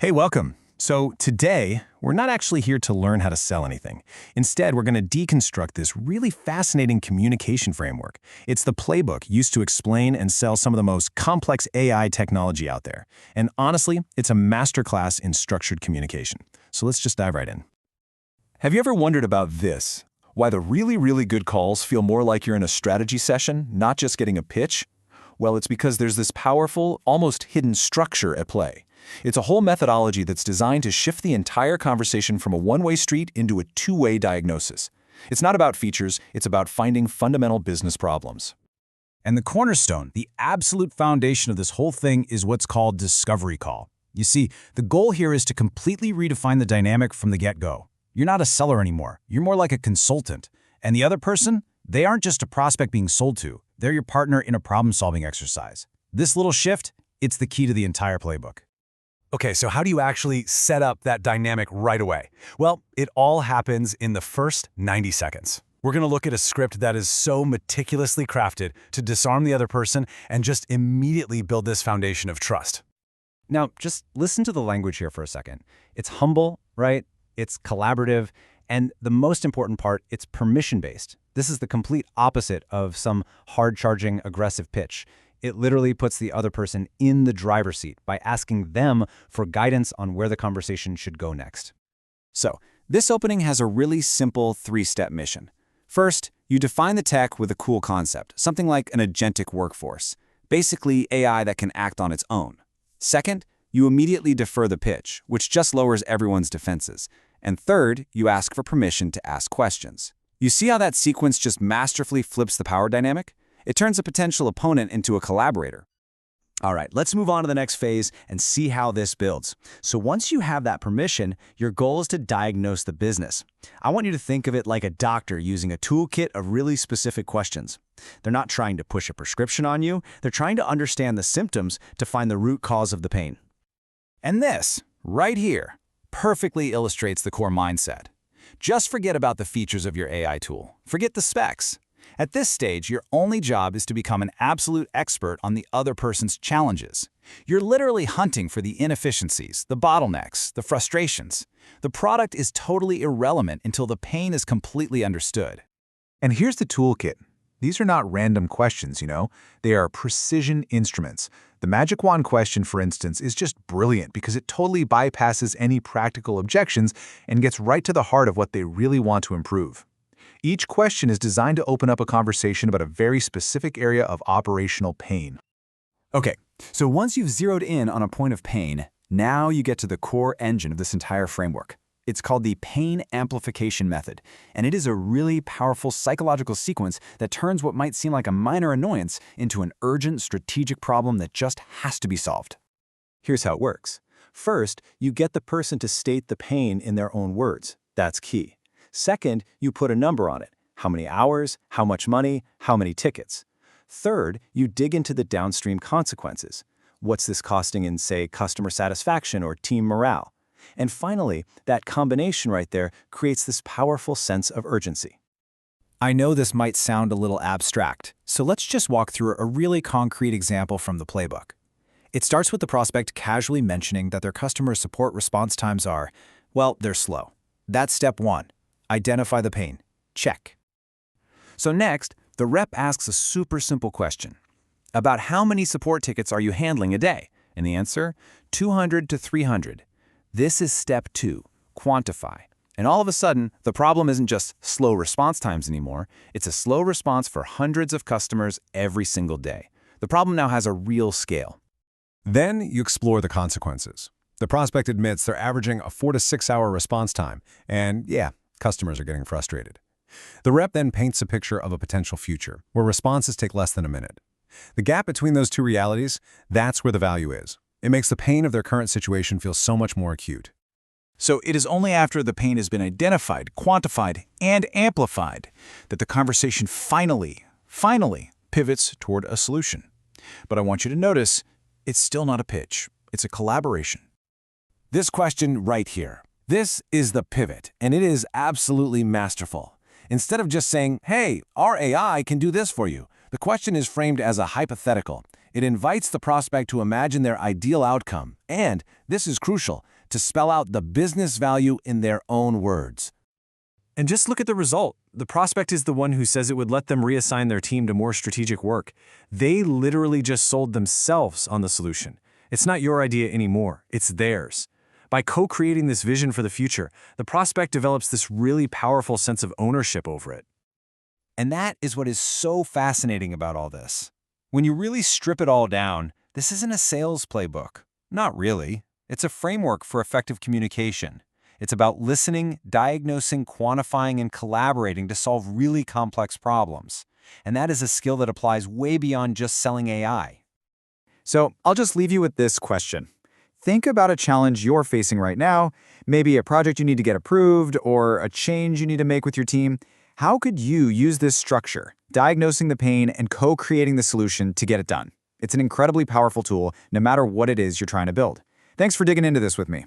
Hey, welcome. So today, we're not actually here to learn how to sell anything. Instead, we're going to deconstruct this really fascinating communication framework. It's the playbook used to explain and sell some of the most complex AI technology out there. And honestly, it's a masterclass in structured communication. So let's just dive right in. Have you ever wondered about this? Why the really good calls feel more like you're in a strategy session, not just getting a pitch? Well, it's because there's this powerful, almost hidden structure at play. It's a whole methodology that's designed to shift the entire conversation from a one-way street into a two-way diagnosis. It's not about features, it's about finding fundamental business problems. And the cornerstone, the absolute foundation of this whole thing is what's called discovery call. You see, the goal here is to completely redefine the dynamic from the get-go. You're not a seller anymore. You're more like a consultant. And the other person, they aren't just a prospect being sold to. They're your partner in a problem-solving exercise. This little shift, it's the key to the entire playbook. Okay, so how do you actually set up that dynamic right away? Well, it all happens in the first 90 seconds. We're going to look at a script that is so meticulously crafted to disarm the other person and just immediately build this foundation of trust. Now, just listen to the language here for a second. It's humble, right? It's collaborative, and the most important part, it's permission-based. This is the complete opposite of some hard-charging, aggressive pitch. It literally puts the other person in the driver's seat by asking them for guidance on where the conversation should go next. So, this opening has a really simple three-step mission. First, you define the tech with a cool concept, something like an agentic workforce, basically AI that can act on its own. Second, you immediately defer the pitch, which just lowers everyone's defenses. And third, you ask for permission to ask questions. You see how that sequence just masterfully flips the power dynamic? It turns a potential opponent into a collaborator. All right, let's move on to the next phase and see how this builds. So once you have that permission, your goal is to diagnose the business. I want you to think of it like a doctor using a toolkit of really specific questions. They're not trying to push a prescription on you. They're trying to understand the symptoms to find the root cause of the pain. And this, right here, perfectly illustrates the core mindset. Just forget about the features of your AI tool. Forget the specs. At this stage, your only job is to become an absolute expert on the other person's challenges. You're literally hunting for the inefficiencies, the bottlenecks, the frustrations. The product is totally irrelevant until the pain is completely understood. And here's the toolkit. These are not random questions, They are precision instruments. The magic wand question, for instance, is just brilliant because it totally bypasses any practical objections and gets right to the heart of what they really want to improve. Each question is designed to open up a conversation about a very specific area of operational pain. Okay, so once you've zeroed in on a point of pain, now you get to the core engine of this entire framework. It's called the Pain Amplification Method, and it is a really powerful psychological sequence that turns what might seem like a minor annoyance into an urgent strategic problem that just has to be solved. Here's how it works. First, you get the person to state the pain in their own words. That's key. Second, you put a number on it. How many hours, how much money, how many tickets. Third, you dig into the downstream consequences. What's this costing in, say, customer satisfaction or team morale? And finally, that combination right there creates this powerful sense of urgency. I know this might sound a little abstract, so let's just walk through a really concrete example from the playbook. It starts with the prospect casually mentioning that their customer support response times are, well, they're slow. That's step one. Identify the pain. Check. So next, the rep asks a super simple question. About how many support tickets are you handling a day? And the answer, 200 to 300. This is step two, quantify. And all of a sudden, the problem isn't just slow response times anymore. It's a slow response for hundreds of customers every single day. The problem now has a real scale. Then you explore the consequences. The prospect admits they're averaging a 4 to 6 hour response time, and yeah, customers are getting frustrated. The rep then paints a picture of a potential future, where responses take less than a minute. The gap between those two realities, that's where the value is. It makes the pain of their current situation feel so much more acute. So it is only after the pain has been identified, quantified, and amplified that the conversation finally pivots toward a solution. But I want you to notice, it's still not a pitch. It's a collaboration. This question right here, this is the pivot, and it is absolutely masterful. Instead of just saying, hey, our AI can do this for you, the question is framed as a hypothetical. It invites the prospect to imagine their ideal outcome, and, this is crucial, to spell out the business value in their own words. And just look at the result. The prospect is the one who says it would let them reassign their team to more strategic work. They literally just sold themselves on the solution. It's not your idea anymore, it's theirs. By co-creating this vision for the future, the prospect develops this really powerful sense of ownership over it. And that is what is so fascinating about all this. When you really strip it all down, this isn't a sales playbook. Not really. It's a framework for effective communication. It's about listening, diagnosing, quantifying, and collaborating to solve really complex problems. And that is a skill that applies way beyond just selling AI. So I'll just leave you with this question. Think about a challenge you're facing right now, maybe a project you need to get approved or a change you need to make with your team. How could you use this structure, diagnosing the pain and co-creating the solution to get it done? It's an incredibly powerful tool, no matter what it is you're trying to build. Thanks for digging into this with me.